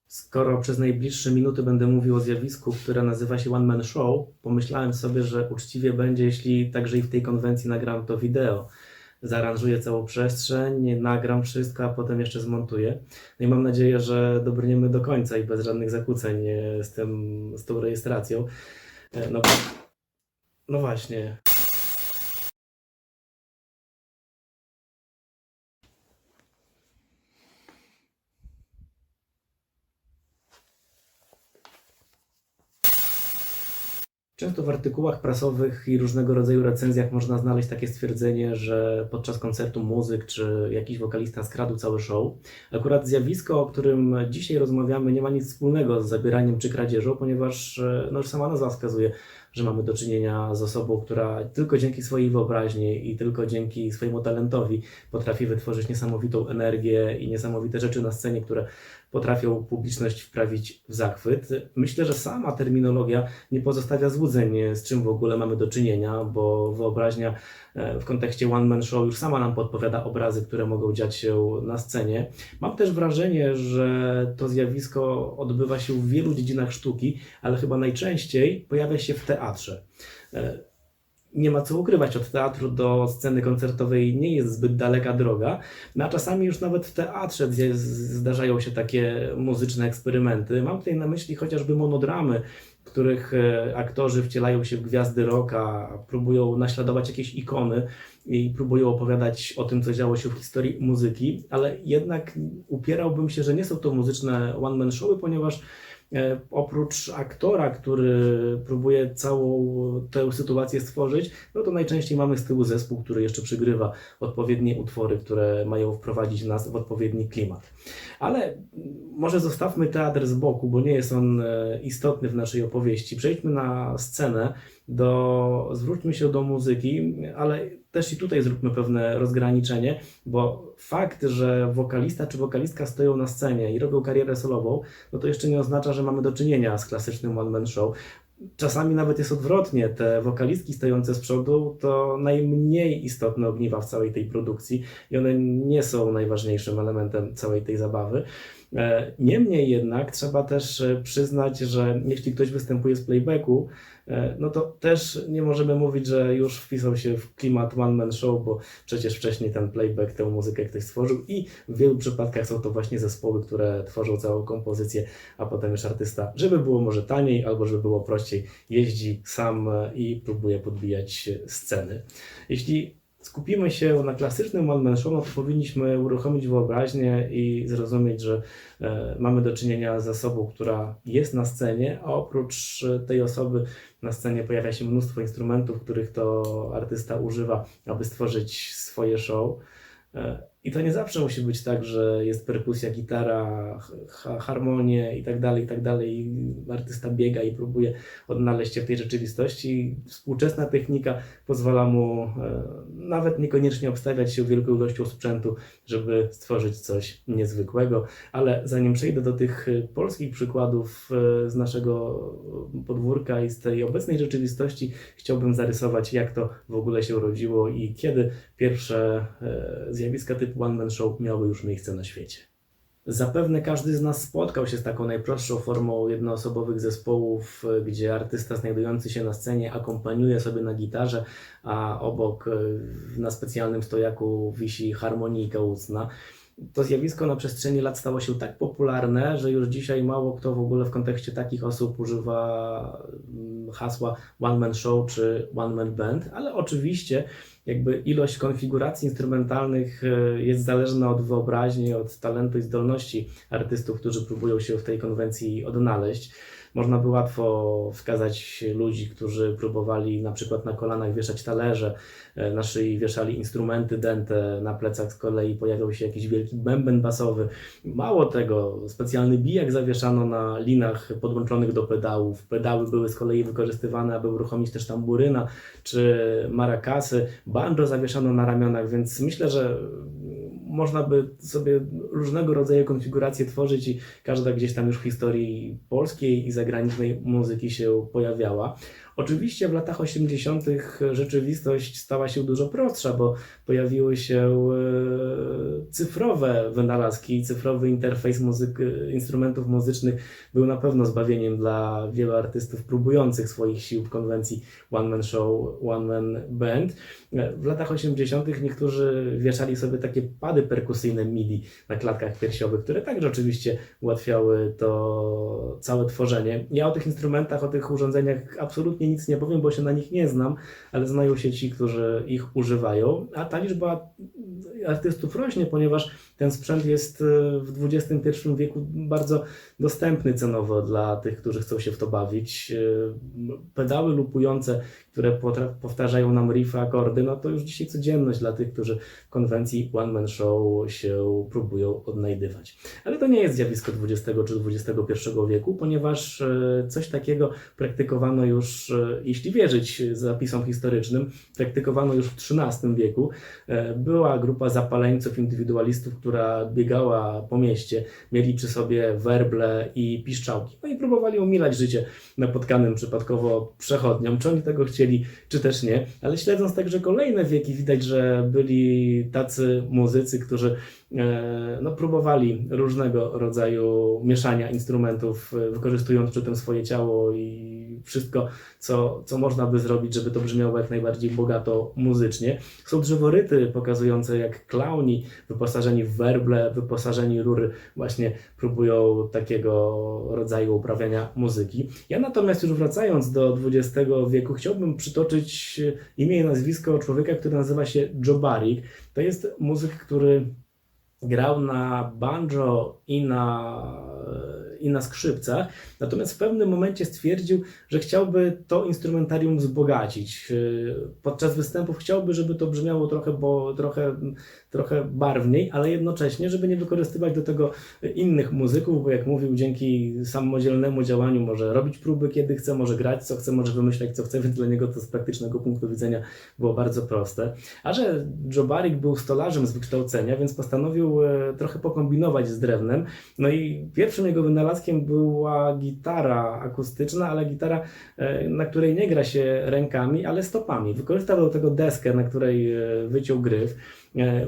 Skoro przez najbliższe minuty będę mówił o zjawisku, które nazywa się One Man Show, pomyślałem sobie, że uczciwie będzie, jeśli także i w tej konwencji nagram to wideo. Zaaranżuję całą przestrzeń, nagram wszystko, a potem jeszcze zmontuję. No i mam nadzieję, że dobrniemy do końca i bez żadnych zakłóceń z tą rejestracją. No, no właśnie. Często w artykułach prasowych i różnego rodzaju recenzjach można znaleźć takie stwierdzenie, że podczas koncertu muzyk czy jakiś wokalista skradł cały show. Akurat zjawisko, o którym dzisiaj rozmawiamy, nie ma nic wspólnego z zabieraniem czy kradzieżą, ponieważ no już sama nazwa wskazuje, że mamy do czynienia z osobą, która tylko dzięki swojej wyobraźni i tylko dzięki swojemu talentowi potrafi wytworzyć niesamowitą energię i niesamowite rzeczy na scenie, które potrafią publiczność wprawić w zachwyt. Myślę, że sama terminologia nie pozostawia złudzeń, z czym w ogóle mamy do czynienia, bo wyobraźnia w kontekście One Man Show już sama nam podpowiada obrazy, które mogą dziać się na scenie. Mam też wrażenie, że to zjawisko odbywa się w wielu dziedzinach sztuki, ale chyba najczęściej pojawia się w teatrze. Nie ma co ukrywać, od teatru do sceny koncertowej nie jest zbyt daleka droga, no a czasami już nawet w teatrze zdarzają się takie muzyczne eksperymenty. Mam tutaj na myśli chociażby monodramy, w których aktorzy wcielają się w gwiazdy rocka, próbują naśladować jakieś ikony i próbują opowiadać o tym, co działo się w historii muzyki, ale jednak upierałbym się, że nie są to muzyczne one-man showy, ponieważ oprócz aktora, który próbuje całą tę sytuację stworzyć, no to najczęściej mamy z tyłu zespół, który jeszcze przygrywa odpowiednie utwory, które mają wprowadzić nas w odpowiedni klimat. Ale może zostawmy teatr z boku, bo nie jest on istotny w naszej opowieści. Przejdźmy na scenę, zwróćmy się do muzyki, ale też i tutaj zróbmy pewne rozgraniczenie, bo fakt, że wokalista czy wokalistka stoją na scenie i robią karierę solową, no to jeszcze nie oznacza, że mamy do czynienia z klasycznym one-man show. Czasami nawet jest odwrotnie, te wokalistki stojące z przodu to najmniej istotne ogniwa w całej tej produkcji i one nie są najważniejszym elementem całej tej zabawy. Niemniej jednak trzeba też przyznać, że jeśli ktoś występuje z playbacku, no to też nie możemy mówić, że już wpisał się w klimat one man show, bo przecież wcześniej ten playback, tę muzykę ktoś stworzył i w wielu przypadkach są to właśnie zespoły, które tworzą całą kompozycję, a potem już artysta, żeby było może taniej albo żeby było prościej, jeździ sam i próbuje podbijać sceny. Jeśli skupimy się na klasycznym one man show, no to powinniśmy uruchomić wyobraźnię i zrozumieć, że mamy do czynienia z osobą, która jest na scenie, a oprócz tej osoby na scenie pojawia się mnóstwo instrumentów, których to artysta używa, aby stworzyć swoje show. I to nie zawsze musi być tak, że jest perkusja, gitara, harmonie i tak dalej. I artysta biega i próbuje odnaleźć się w tej rzeczywistości. Współczesna technika pozwala mu nawet niekoniecznie obstawiać się wielką ilością sprzętu, żeby stworzyć coś niezwykłego. Ale zanim przejdę do tych polskich przykładów z naszego podwórka i z tej obecnej rzeczywistości, chciałbym zarysować, jak to w ogóle się rodziło i kiedy pierwsze zjawiska typu one man show miały już miejsce na świecie. Zapewne każdy z nas spotkał się z taką najprostszą formą jednoosobowych zespołów, gdzie artysta znajdujący się na scenie akompaniuje sobie na gitarze, a obok na specjalnym stojaku wisi harmonijka ustna. To zjawisko na przestrzeni lat stało się tak popularne, że już dzisiaj mało kto w ogóle w kontekście takich osób używa hasła one man show czy one man band, ale oczywiście jakby ilość konfiguracji instrumentalnych jest zależna od wyobraźni, od talentu i zdolności artystów, którzy próbują się w tej konwencji odnaleźć. Można by łatwo wskazać ludzi, którzy próbowali na przykład na kolanach wieszać talerze, na szyi wieszali instrumenty dęte, na plecach z kolei pojawiał się jakiś wielki bęben basowy. Mało tego, specjalny bijak zawieszano na linach podłączonych do pedałów. Pedały były z kolei wykorzystywane, aby uruchomić też tamburyna czy marakasy. Banjo zawieszano na ramionach, więc myślę, że można by sobie różnego rodzaju konfiguracje tworzyć i każda gdzieś tam już w historii polskiej i zagranicznej muzyki się pojawiała. Oczywiście w latach 80. rzeczywistość stała się dużo prostsza, bo pojawiły się cyfrowe wynalazki, cyfrowy interfejs instrumentów muzycznych był na pewno zbawieniem dla wielu artystów próbujących swoich sił w konwencji one man show, one man band. W latach 80. niektórzy wieszali sobie takie pady perkusyjne MIDI na klatkach piersiowych, które także oczywiście ułatwiały to całe tworzenie. Ja o tych instrumentach, o tych urządzeniach absolutnie nic nie powiem, bo się na nich nie znam, ale znają się ci, którzy ich używają, a ta liczba artystów rośnie, ponieważ ten sprzęt jest w XXI wieku bardzo dostępny cenowo dla tych, którzy chcą się w to bawić. Pedały lupujące, które powtarzają nam riffy, akordy, no to już dzisiaj codzienność dla tych, którzy w konwencji one man show się próbują odnajdywać. Ale to nie jest zjawisko XX czy XXI wieku, ponieważ coś takiego praktykowano już, jeśli wierzyć zapisom historycznym, praktykowano już w XIII wieku. Była grupa zapaleńców, indywidualistów, która biegała po mieście, mieli przy sobie werble i piszczałki. No i próbowali omilać życie napotkanym przypadkowo przechodniom. Czy oni tego chcieli, czy też nie. Ale śledząc także kolejne wieki, widać, że byli tacy muzycy, którzy próbowali różnego rodzaju mieszania instrumentów, wykorzystując przy tym swoje ciało i wszystko, co można by zrobić, żeby to brzmiało jak najbardziej bogato muzycznie. Są drzeworyty pokazujące, jak klauni wyposażeni w werble, wyposażeni w rury właśnie próbują takiego rodzaju uprawiania muzyki. Ja natomiast już wracając do XX wieku chciałbym przytoczyć imię i nazwisko człowieka, który nazywa się Joe Barrick. To jest muzyk, który grał na banjo i na skrzypcach, natomiast w pewnym momencie stwierdził, że chciałby to instrumentarium wzbogacić. Podczas występów chciałby, żeby to brzmiało trochę barwniej, ale jednocześnie, żeby nie wykorzystywać do tego innych muzyków, bo jak mówił, dzięki samodzielnemu działaniu może robić próby, kiedy chce, może grać co chce, może wymyślać co chce, więc dla niego to z praktycznego punktu widzenia było bardzo proste. A że Joe Barrick był stolarzem z wykształcenia, więc postanowił trochę pokombinować z drewnem. No i pierwszym jego wynalazkiem była gitara akustyczna, ale gitara, na której nie gra się rękami, ale stopami. Wykorzystał do tego deskę, na której wyciął gryf.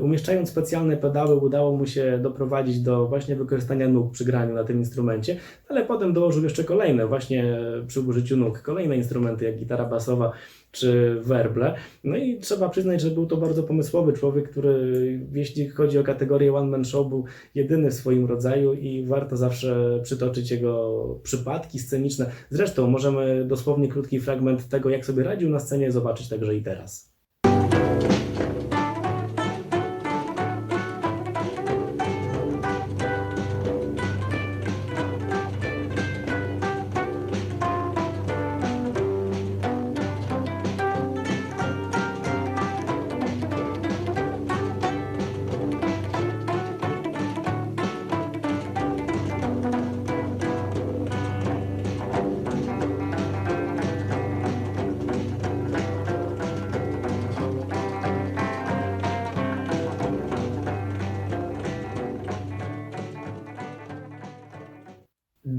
Umieszczając specjalne pedały, udało mu się doprowadzić do właśnie wykorzystania nóg przy graniu na tym instrumencie, ale potem dołożył jeszcze kolejne, właśnie przy użyciu nóg, kolejne instrumenty jak gitara basowa czy werble. No i trzeba przyznać, że był to bardzo pomysłowy człowiek, który jeśli chodzi o kategorię one man show był jedyny w swoim rodzaju i warto zawsze przytoczyć jego przypadki sceniczne. Zresztą możemy dosłownie krótki fragment tego, jak sobie radził na scenie, zobaczyć także i teraz.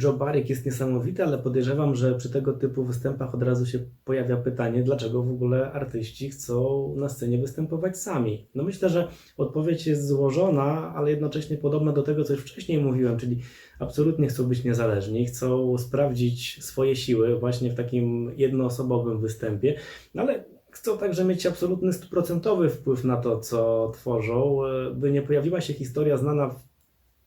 Joe Barrick jest niesamowity, ale podejrzewam, że przy tego typu występach od razu się pojawia pytanie, dlaczego w ogóle artyści chcą na scenie występować sami. No myślę, że odpowiedź jest złożona, ale jednocześnie podobna do tego, co już wcześniej mówiłem, czyli absolutnie chcą być niezależni, chcą sprawdzić swoje siły właśnie w takim jednoosobowym występie, no ale chcą także mieć absolutny 100% wpływ na to, co tworzą, by nie pojawiła się historia znana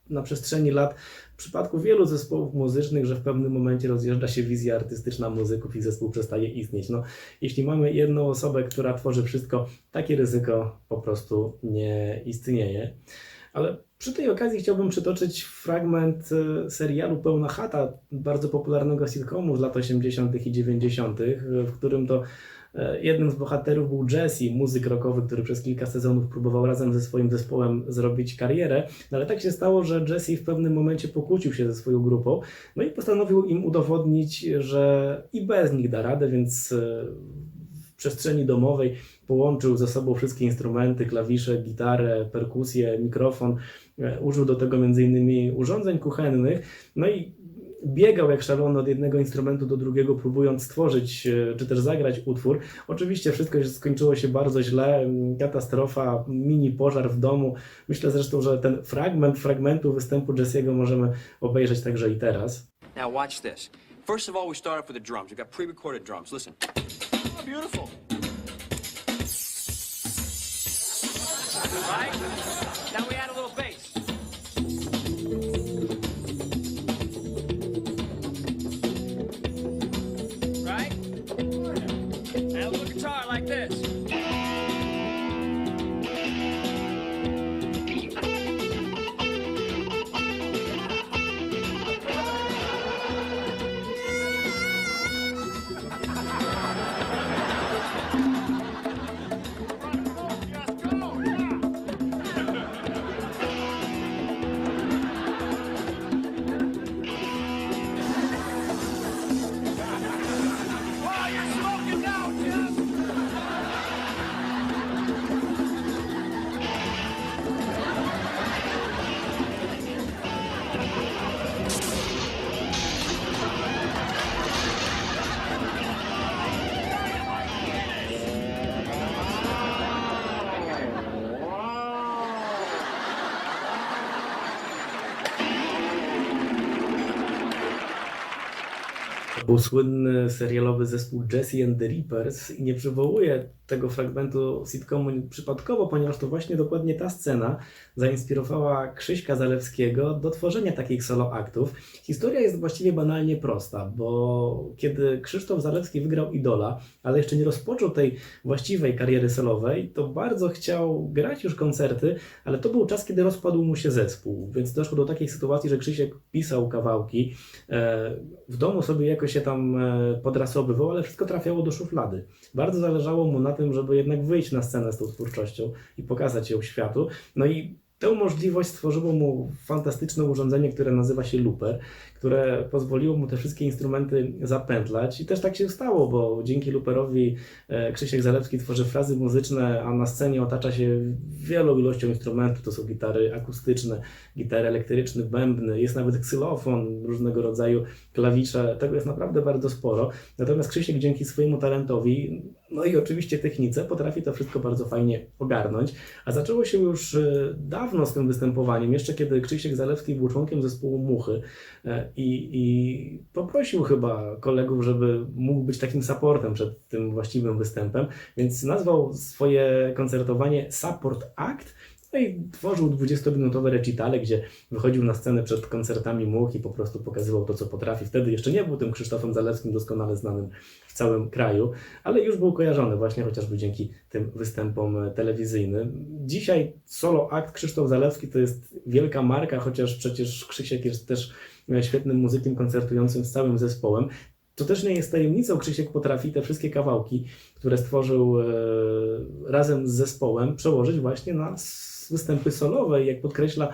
na przestrzeni lat w przypadku wielu zespołów muzycznych, że w pewnym momencie rozjeżdża się wizja artystyczna muzyków i zespół przestaje istnieć. No, jeśli mamy jedną osobę, która tworzy wszystko, takie ryzyko po prostu nie istnieje. Ale przy tej okazji chciałbym przytoczyć fragment serialu Pełna chata, bardzo popularnego sitcomu z lat 80. i 90., w którym to jednym z bohaterów był Jesse, muzyk rockowy, który przez kilka sezonów próbował razem ze swoim zespołem zrobić karierę, no ale tak się stało, że Jesse w pewnym momencie pokłócił się ze swoją grupą, no i postanowił im udowodnić, że i bez nich da radę, więc w przestrzeni domowej połączył ze sobą wszystkie instrumenty, klawisze, gitarę, perkusję, mikrofon, użył do tego m.in. urządzeń kuchennych, no i biegał jak szalony od jednego instrumentu do drugiego, próbując stworzyć czy też zagrać utwór. Oczywiście wszystko skończyło się bardzo źle, katastrofa, mini pożar w domu. Myślę zresztą, że ten fragmentu występu Jesse'ego możemy obejrzeć także i teraz. Now watch this. First of all, we start off with the drums. We've got pre-recorded drums. Listen. Oh, beautiful. Right? Now we add a little bass. Right? And a little guitar like this. To był słynny serialowy zespół Jesse and the Rippers i nie przywołuję tego fragmentu sitcomu przypadkowo, ponieważ to właśnie dokładnie ta scena zainspirowała Krzyśka Zalewskiego do tworzenia takich solo aktów. Historia jest właściwie banalnie prosta, bo kiedy Krzysztof Zalewski wygrał Idola, ale jeszcze nie rozpoczął tej właściwej kariery solowej, to bardzo chciał grać już koncerty, ale to był czas, kiedy rozpadł mu się zespół, więc doszło do takiej sytuacji, że Krzysiek pisał kawałki, w domu sobie jakoś się tam podrasowywał, ale wszystko trafiało do szuflady. Bardzo zależało mu na tym, żeby jednak wyjść na scenę z tą twórczością i pokazać ją światu. No i tę możliwość stworzyło mu fantastyczne urządzenie, które nazywa się looper, które pozwoliło mu te wszystkie instrumenty zapętlać i też tak się stało, bo dzięki looperowi Krzysiek Zalewski tworzy frazy muzyczne, a na scenie otacza się wielą ilością instrumentów. To są gitary akustyczne, gitary elektryczne, bębny, jest nawet ksylofon, różnego rodzaju klawisze, tego jest naprawdę bardzo sporo. Natomiast Krzysiek dzięki swojemu talentowi, no i oczywiście technice, potrafi to wszystko bardzo fajnie ogarnąć, a zaczęło się już dawno z tym występowaniem, jeszcze kiedy Krzysiek Zalewski był członkiem zespołu Muchy i poprosił chyba kolegów, żeby mógł być takim supportem przed tym właściwym występem, więc nazwał swoje koncertowanie Support Act. No i tworzył 20-minutowe recitale, gdzie wychodził na scenę przed koncertami Much i po prostu pokazywał to, co potrafi. Wtedy jeszcze nie był tym Krzysztofem Zalewskim doskonale znanym w całym kraju, ale już był kojarzony właśnie chociażby dzięki tym występom telewizyjnym. Dzisiaj solo akt Krzysztof Zalewski to jest wielka marka, chociaż przecież Krzysiek jest też świetnym muzykiem koncertującym z całym zespołem. To też nie jest tajemnicą, Krzysiek potrafi te wszystkie kawałki, które stworzył razem z zespołem, przełożyć właśnie na występy solowe i jak podkreśla,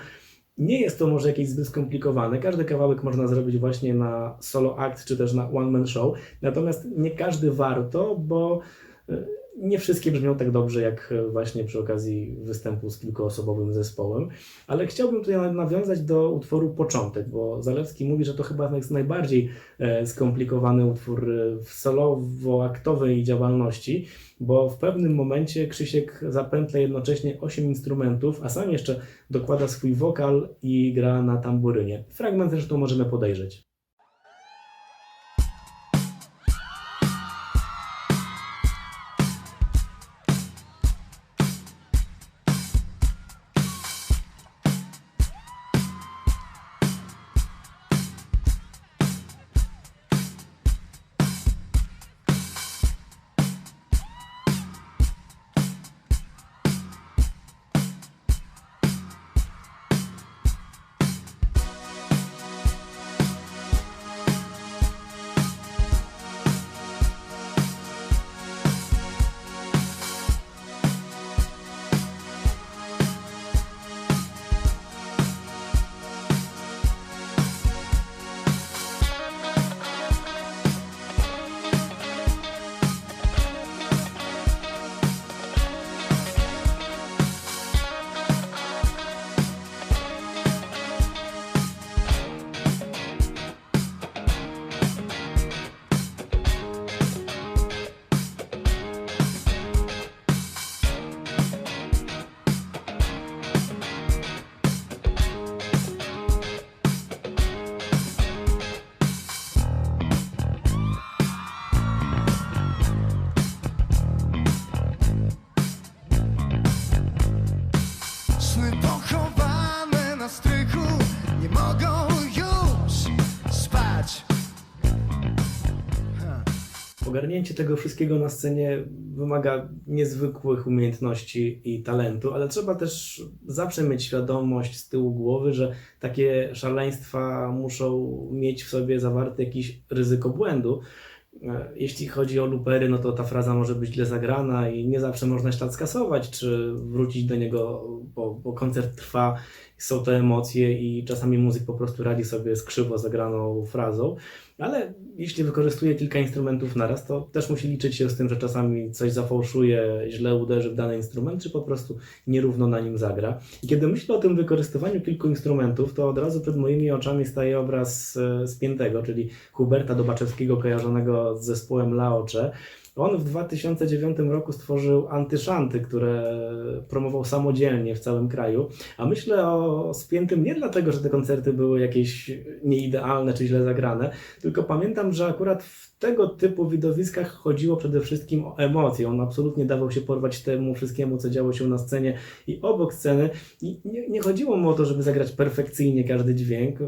nie jest to może jakieś zbyt skomplikowane. Każdy kawałek można zrobić właśnie na solo act czy też na one man show, natomiast nie każdy warto, bo nie wszystkie brzmią tak dobrze jak właśnie przy okazji występu z kilkuosobowym zespołem, ale chciałbym tutaj nawiązać do utworu Początek, bo Zalewski mówi, że to chyba jest najbardziej skomplikowany utwór w solowo-aktowej działalności, bo w pewnym momencie Krzysiek zapętla jednocześnie 8 instrumentów, a sam jeszcze dokłada swój wokal i gra na tamburynie. Fragment zresztą możemy podejrzeć. Sny pochowane na strychu nie mogą już spać. Ogarnięcie tego wszystkiego na scenie wymaga niezwykłych umiejętności i talentu, ale trzeba też zawsze mieć świadomość z tyłu głowy, że takie szaleństwa muszą mieć w sobie zawarte jakieś ryzyko błędu. Jeśli chodzi o loopery, no to ta fraza może być źle zagrana i nie zawsze można ślad skasować, czy wrócić do niego, bo koncert trwa, są to emocje i czasami muzyk po prostu radzi sobie z krzywo zagraną frazą, ale jeśli wykorzystuje kilka instrumentów naraz, to też musi liczyć się z tym, że czasami coś zafałszuje, źle uderzy w dany instrument, czy po prostu nierówno na nim zagra. I kiedy myślę o tym wykorzystywaniu kilku instrumentów, to od razu przed moimi oczami staje obraz Spiętego, czyli Huberta Dobaczewskiego kojarzonego z zespołem Laocze. On w 2009 roku stworzył Antyszanty, które promował samodzielnie w całym kraju, a myślę o Spiętym nie dlatego, że te koncerty były jakieś nieidealne czy źle zagrane, tylko pamiętam, że akurat w tego typu widowiskach chodziło przede wszystkim o emocje. On absolutnie dawał się porwać temu wszystkiemu, co działo się na scenie i obok sceny. I nie chodziło mu o to, żeby zagrać perfekcyjnie każdy dźwięk.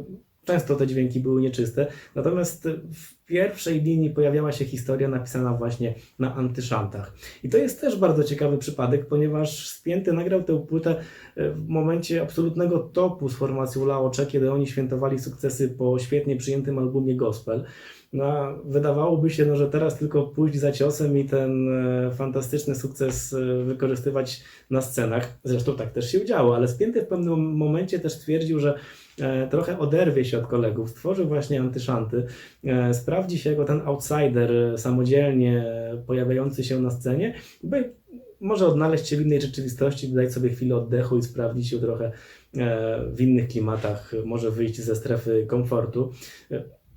Często te dźwięki były nieczyste, natomiast w pierwszej linii pojawiała się historia napisana właśnie na Antyszantach. I to jest też bardzo ciekawy przypadek, ponieważ Spięty nagrał tę płytę w momencie absolutnego topu z formacją Laocze, kiedy oni świętowali sukcesy po świetnie przyjętym albumie Gospel. No, wydawałoby się, że teraz tylko pójść za ciosem i ten fantastyczny sukces wykorzystywać na scenach. Zresztą tak też się działo, ale Spięty w pewnym momencie też stwierdził, że trochę oderwie się od kolegów, stworzył właśnie Antyszanty, sprawdzi się jako ten outsider samodzielnie pojawiający się na scenie, by może odnaleźć się w innej rzeczywistości, dać sobie chwilę oddechu i sprawdzić się trochę w innych klimatach, może wyjść ze strefy komfortu.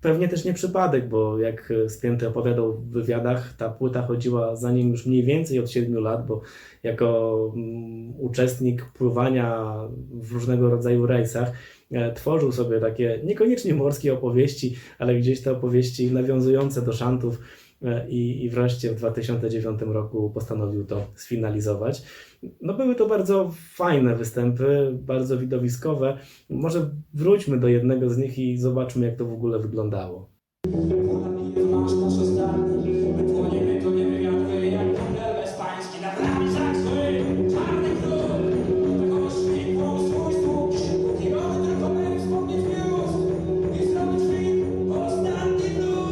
Pewnie też nie przypadek, bo jak Spięty opowiadał w wywiadach, ta płyta chodziła za nim już mniej więcej od 7 lat, bo jako uczestnik pływania w różnego rodzaju rejsach tworzył sobie takie niekoniecznie morskie opowieści, ale gdzieś te opowieści nawiązujące do szantów i wreszcie w 2009 roku postanowił to sfinalizować. No były to bardzo fajne występy, bardzo widowiskowe. Może wróćmy do jednego z nich i zobaczmy, jak to w ogóle wyglądało. Masz nasze zdanie, wypłoniemy to nie wywiadły, jak kundel bezpański, na brami zakły, czarny król, tego szwitło swój sług, kilometr tylko my wspomnieć wiózł i zrobić film, ostatni blues.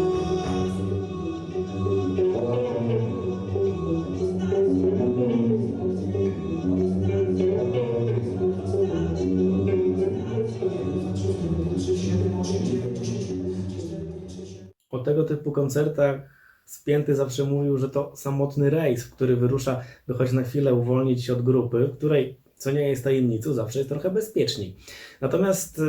O tego typu koncertach Spięty zawsze mówił, że to samotny rejs, który wyrusza, by choć na chwilę uwolnić się od grupy, w której, co nie jest tajemnicą, zawsze jest trochę bezpieczniej. Natomiast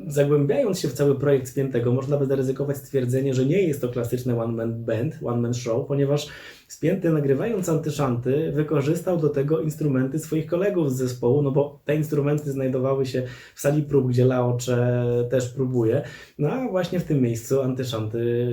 zagłębiając się w cały projekt Spiętego, można by zaryzykować stwierdzenie, że nie jest to klasyczny one-man band, one-man show, ponieważ Spięty, nagrywając Antyszanty, wykorzystał do tego instrumenty swoich kolegów z zespołu, no bo te instrumenty znajdowały się w sali prób, gdzie Laocze też próbuje. No a właśnie w tym miejscu Antyszanty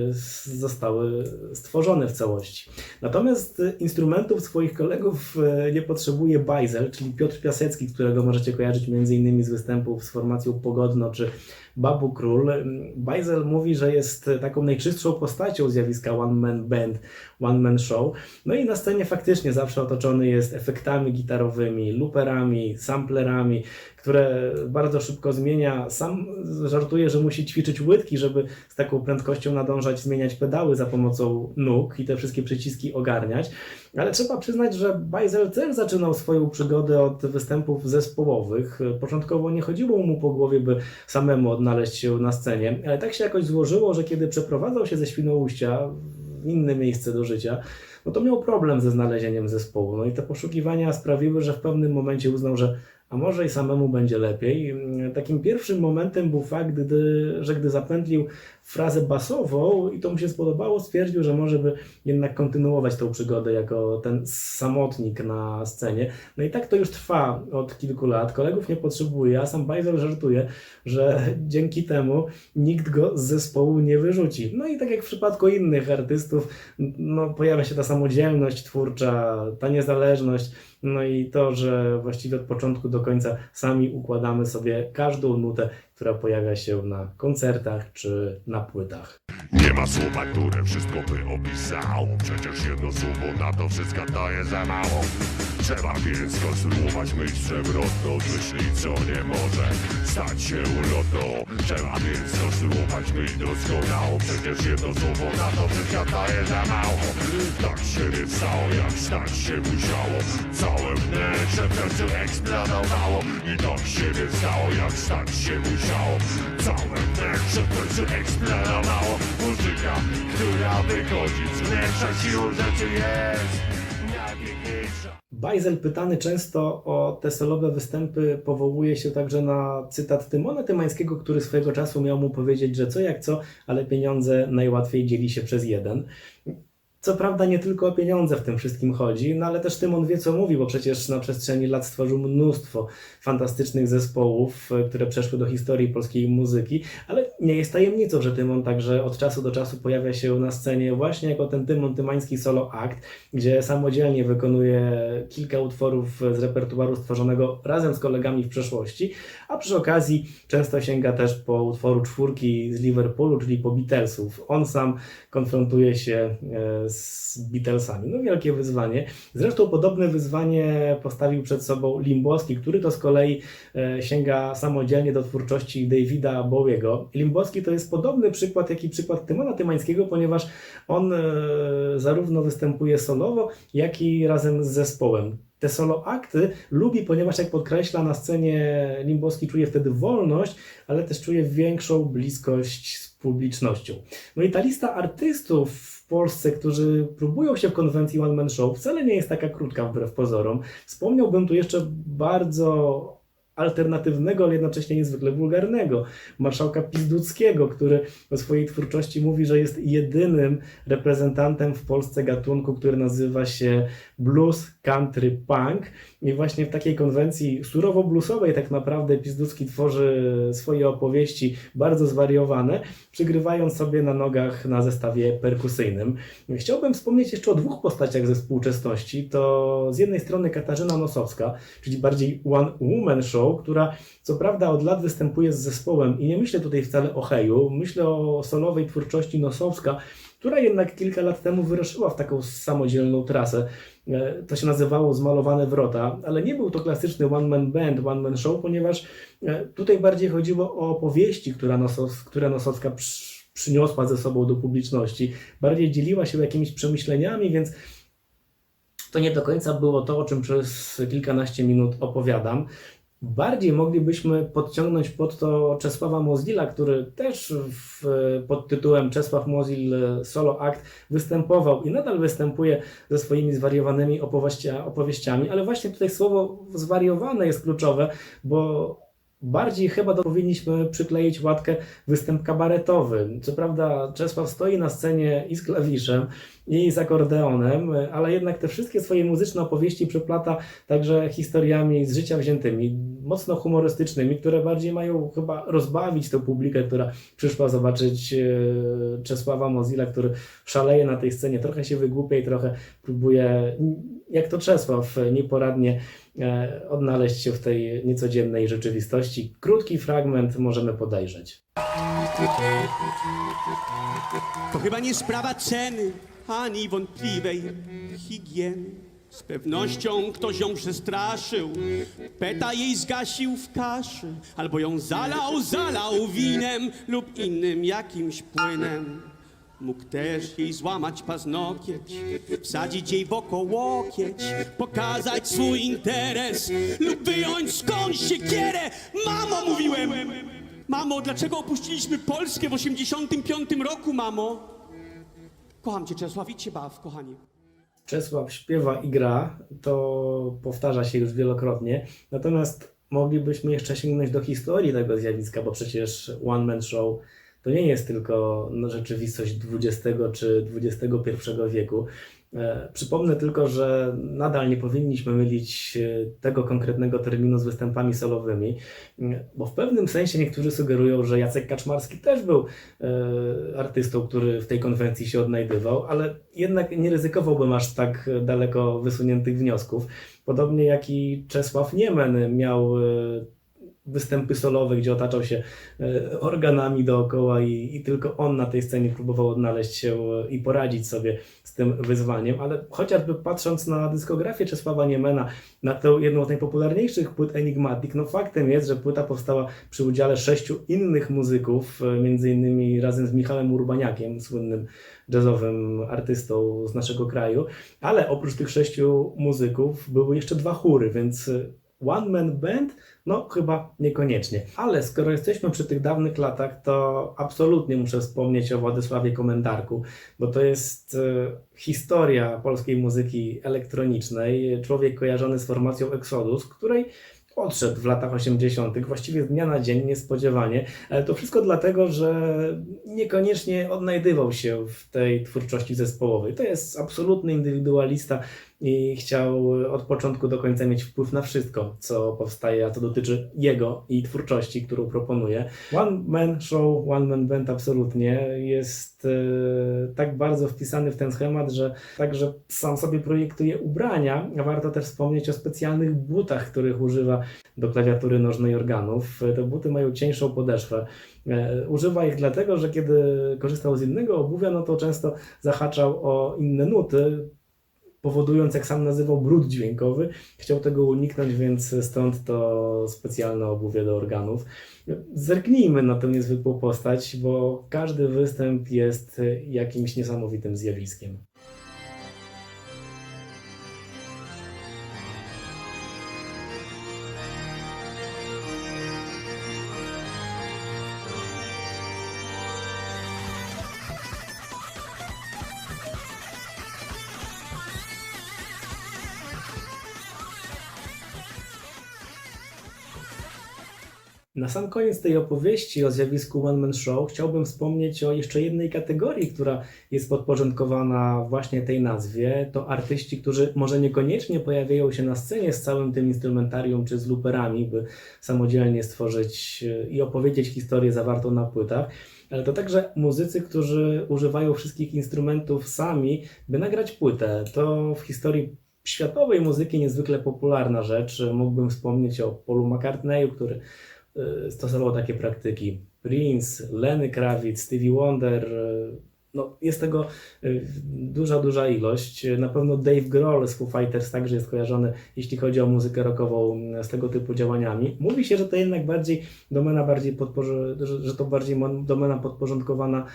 zostały stworzone w całości. Natomiast instrumentów swoich kolegów nie potrzebuje Bajzel, czyli Piotr Piasecki, którego możecie kojarzyć m.in. z występów z formacją Pogodno czy Babu Król. Bajzel mówi, że jest taką najczystszą postacią zjawiska one man band, one man show. No i na scenie faktycznie zawsze otoczony jest efektami gitarowymi, looperami, samplerami, które bardzo szybko zmienia. Sam żartuje, że musi ćwiczyć łydki, żeby z taką prędkością nadążać, zmieniać pedały za pomocą nóg i te wszystkie przyciski ogarniać. Ale trzeba przyznać, że Bajzel też zaczynał swoją przygodę od występów zespołowych. Początkowo nie chodziło mu po głowie, by samemu odnaleźć się na scenie, ale tak się jakoś złożyło, że kiedy przeprowadzał się ze Świnoujścia w inne miejsce do życia, no to miał problem ze znalezieniem zespołu. No i te poszukiwania sprawiły, że w pewnym momencie uznał, że a może i samemu będzie lepiej. Takim pierwszym momentem był fakt, że gdy zapętlił frazę basową i to mu się spodobało, stwierdził, że może by jednak kontynuować tą przygodę jako ten samotnik na scenie. No i tak to już trwa od kilku lat. Kolegów nie potrzebuje, a sam Bajzel żartuje, że dzięki temu nikt go z zespołu nie wyrzuci. No i tak jak w przypadku innych artystów, no pojawia się ta samodzielność twórcza, ta niezależność, no i to, że właściwie od początku do końca sami układamy sobie każdą nutę, która pojawia się na koncertach czy na płytach. Nie ma słowa, które wszystko by opisało. Przecież jedno słowo na to wszystko to jest za mało. Trzeba więc skonstruować myśl przewrotną, myśli co nie może stać się ulotną. Trzeba więc skonstruować myśl doskonałą. Przecież jedno słowo na to wszystko to jest za mało. Tak się nie stało, jak stać się musiało. Całe wnętrze w końcu eksplodowało. I tak się nie stało, jak stać się musiało. Całe wnętrze w końcu eksplodowało. Muzyka, która wychodzi z wnętrza, siłą rzeczy jest najpiękniejsza. Bajzel pytany często o te solowe występy powołuje się także na cytat Tymona Tymańskiego, który swojego czasu miał mu powiedzieć, że co jak co, ale pieniądze najłatwiej dzieli się przez jeden. Co prawda nie tylko o pieniądze w tym wszystkim chodzi, no ale też Tymon wie co mówi, bo przecież na przestrzeni lat stworzył mnóstwo fantastycznych zespołów, które przeszły do historii polskiej muzyki, ale nie jest tajemnicą, że Tymon także od czasu do czasu pojawia się na scenie właśnie jako ten Tymon Tymański solo act, gdzie samodzielnie wykonuje kilka utworów z repertuaru stworzonego razem z kolegami w przeszłości, a przy okazji często sięga też po utworu czwórki z Liverpoolu, czyli po Beatlesów. On sam konfrontuje się z Beatlesami. No wielkie wyzwanie. Zresztą podobne wyzwanie postawił przed sobą Limboski, który to z kolei sięga samodzielnie do twórczości Davida Bowiego. Limboski to jest podobny przykład, jak i przykład Tymona Tymańskiego, ponieważ on zarówno występuje solowo, jak i razem z zespołem. Te solo akty lubi, ponieważ jak podkreśla na scenie Limboski czuje wtedy wolność, ale też czuje większą bliskość z publicznością. No i ta lista artystów w Polsce, którzy próbują się w konwencji One Man Show, wcale nie jest taka krótka wbrew pozorom. Wspomniałbym tu jeszcze bardzo alternatywnego, ale jednocześnie niezwykle wulgarnego marszałka Pizduckiego, który o swojej twórczości mówi, że jest jedynym reprezentantem w Polsce gatunku, który nazywa się blues, country, punk. I właśnie w takiej konwencji surowo-bluesowej tak naprawdę Pizducki tworzy swoje opowieści bardzo zwariowane, przygrywając sobie na nogach na zestawie perkusyjnym. Chciałbym wspomnieć jeszcze o dwóch postaciach ze współczesności. To z jednej strony Katarzyna Nosowska, czyli bardziej One Woman Show, która co prawda od lat występuje z zespołem i nie myślę tutaj wcale o Heju, myślę o solowej twórczości Nosowska, która jednak kilka lat temu wyruszyła w taką samodzielną trasę. To się nazywało Zmalowane Wrota, ale nie był to klasyczny one-man band, one-man show, ponieważ tutaj bardziej chodziło o opowieści, które Nosowska przyniosła ze sobą do publiczności. Bardziej dzieliła się jakimiś przemyśleniami, więc to nie do końca było to, o czym przez kilkanaście minut opowiadam. Bardziej moglibyśmy podciągnąć pod to Czesława Mozilla, który też pod tytułem Czesław Mozil Solo Act występował i nadal występuje ze swoimi zwariowanymi opowieściami, ale właśnie tutaj słowo zwariowane jest kluczowe, bo bardziej chyba powinniśmy przykleić łatkę występ kabaretowy. Co prawda Czesław stoi na scenie i z klawiszem, i z akordeonem, ale jednak te wszystkie swoje muzyczne opowieści przeplata także historiami z życia wziętymi, mocno humorystycznymi, które bardziej mają chyba rozbawić tę publikę, która przyszła zobaczyć Czesława Mozilla, który szaleje na tej scenie, trochę się wygłupia i trochę próbuje, jak to Czesław, nieporadnie odnaleźć się w tej niecodziennej rzeczywistości. Krótki fragment możemy podejrzeć. To chyba nie sprawa ceny, ani wątpliwej higieny. Z pewnością ktoś ją przestraszył, peta jej zgasił w kaszy, albo ją zalał winem lub innym jakimś płynem. Mógł też jej złamać paznokieć, wsadzić jej w oko łokieć, pokazać swój interes lub wyjąć skądś siekierę. Mamo, mówiłem! Mamo, dlaczego opuściliśmy Polskę w 85 roku, mamo? Kocham cię, Czesław, idź się baw, kochanie. Czesław śpiewa i gra, to powtarza się już wielokrotnie, natomiast moglibyśmy jeszcze sięgnąć do historii tego zjawiska, bo przecież One Man Show to nie jest tylko rzeczywistość XX czy XXI wieku. Przypomnę tylko, że nadal nie powinniśmy mylić tego konkretnego terminu z występami solowymi, bo w pewnym sensie niektórzy sugerują, że Jacek Kaczmarski też był artystą, który w tej konwencji się odnajdywał, ale jednak nie ryzykowałbym aż tak daleko wysuniętych wniosków. Podobnie jak i Czesław Niemen miał występy solowe, gdzie otaczał się organami dookoła i tylko on na tej scenie próbował odnaleźć się i poradzić sobie z tym wyzwaniem, ale chociażby patrząc na dyskografię Czesława Niemena, na tę jedną z najpopularniejszych płyt Enigmatic, no faktem jest, że płyta powstała przy udziale 6 innych muzyków, między innymi razem z Michałem Urbaniakiem, słynnym jazzowym artystą z naszego kraju, ale oprócz tych 6 muzyków były jeszcze 2 chóry, więc one man band? No chyba niekoniecznie. Ale skoro jesteśmy przy tych dawnych latach, to absolutnie muszę wspomnieć o Władysławie Komendarku, bo to jest historia polskiej muzyki elektronicznej. Człowiek kojarzony z formacją Exodus, której odszedł w latach 80., właściwie z dnia na dzień, niespodziewanie, ale to wszystko dlatego, że niekoniecznie odnajdywał się w tej twórczości zespołowej. To jest absolutny indywidualista i chciał od początku do końca mieć wpływ na wszystko, co powstaje, a to dotyczy jego i twórczości, którą proponuje. One Man Show, One Man Band absolutnie jest tak bardzo wpisany w ten schemat, że także sam sobie projektuje ubrania. Warto też wspomnieć o specjalnych butach, których używa do klawiatury nożnej organów. Te buty mają cieńszą podeszwę. Używa ich dlatego, że kiedy korzystał z innego obuwia, no to często zahaczał o inne nuty, powodując, jak sam nazywał, brud dźwiękowy. Chciał tego uniknąć, więc stąd to specjalne obuwie do organów. Zerknijmy na tę niezwykłą postać, bo każdy występ jest jakimś niesamowitym zjawiskiem. Na sam koniec tej opowieści o zjawisku One Man Show chciałbym wspomnieć o jeszcze jednej kategorii, która jest podporządkowana właśnie tej nazwie. To artyści, którzy może niekoniecznie pojawiają się na scenie z całym tym instrumentarium czy z looperami, by samodzielnie stworzyć i opowiedzieć historię zawartą na płytach, ale to także muzycy, którzy używają wszystkich instrumentów sami, by nagrać płytę. To w historii światowej muzyki niezwykle popularna rzecz. Mógłbym wspomnieć o Paulu McCartneyu, który stosował takie praktyki. Prince, Lenny Kravitz, Stevie Wonder, no jest tego duża ilość. Na pewno Dave Grohl z Foo Fighters także jest kojarzony, jeśli chodzi o muzykę rockową, z tego typu działaniami. Mówi się, że to jednak domena podporządkowana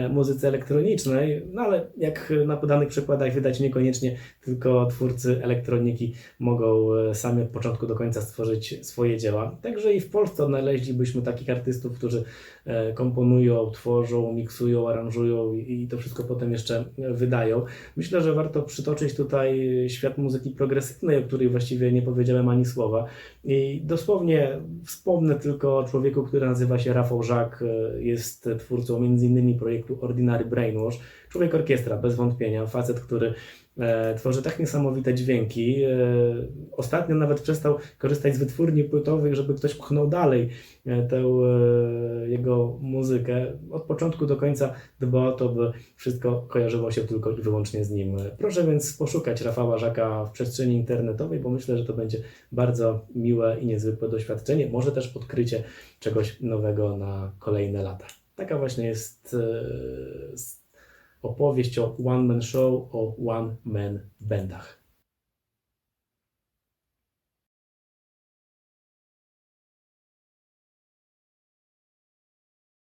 muzyce elektronicznej, no ale jak na podanych przykładach widać, niekoniecznie tylko twórcy elektroniki mogą sami od początku do końca stworzyć swoje dzieła. Także i w Polsce odnaleźlibyśmy takich artystów, którzy komponują, tworzą, miksują, aranżują i to wszystko potem jeszcze wydają. Myślę, że warto przytoczyć tutaj świat muzyki progresywnej, o której właściwie nie powiedziałem ani słowa. I dosłownie wspomnę tylko o człowieku, który nazywa się Rafał Żak, jest twórcą m.in. projektu Ordinary Brainwash. Człowiek orkiestra, bez wątpienia, facet, który tworzy tak niesamowite dźwięki. Ostatnio nawet przestał korzystać z wytwórni płytowych, żeby ktoś pchnął dalej tę jego muzykę. Od początku do końca dba o to, by wszystko kojarzyło się tylko i wyłącznie z nim. Proszę więc poszukać Rafała Żaka w przestrzeni internetowej, bo myślę, że to będzie bardzo miłe i niezwykłe doświadczenie. Może też odkrycie czegoś nowego na kolejne lata. Taka właśnie jest opowieść o One Man Show, o One Man Bandach.